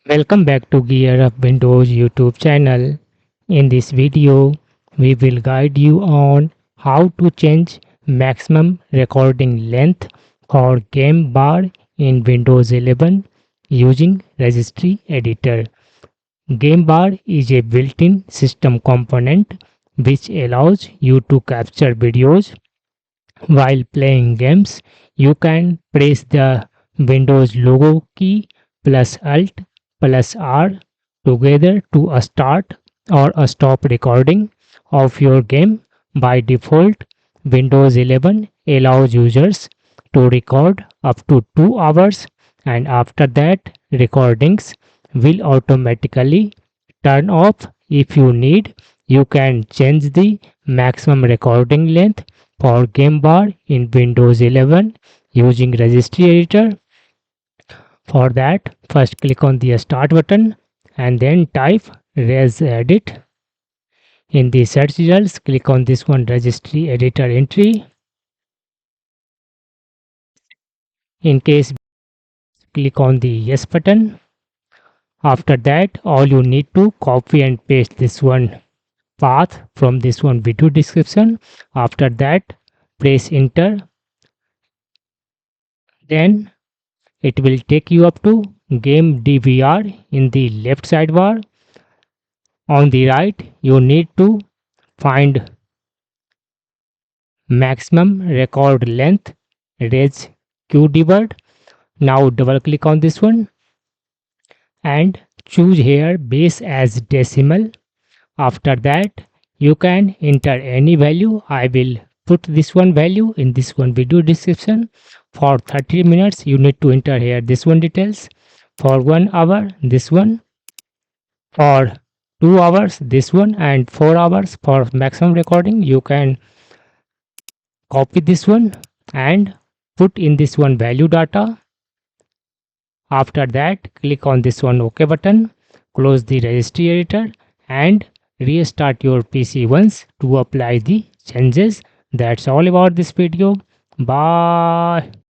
Welcome back to GearUpWindows YouTube channel. In this video, we will guide you on how to change maximum recording length for game bar in Windows 11 using Registry Editor. Game bar is a built-in system component which allows you to capture videos while playing games. You can press the Windows logo key plus Alt plus R together to a start or a stop recording of your game. By default, Windows 11 allows users to record up to 2 hours, and after that, recordings will automatically turn off. If you need, you can change the maximum recording length for game bar in Windows 11 using Registry Editor. For that, first click on the Start button and then type Regedit. In the search results, click on this one, Registry Editor entry. In case, click on the Yes button. After that, all you need to copy and paste this one path from this one video description. After that, press enter. Then it will take you up to GameDVR in the left sidebar. On the right, you need to find maximum record length res QDBird. Now double click on this one and choose here base as decimal. After that, you can enter any value. I will put this one value in this one video description. For 30 minutes, you need to enter here this one details. For 1 hour, this one. For 2 hours, this one. And 4 hours for maximum recording, you can copy this one and put in this one value data. After that, click on this one OK button, close the registry editor and restart your PC once to apply the changes. That's all about this video. Bye.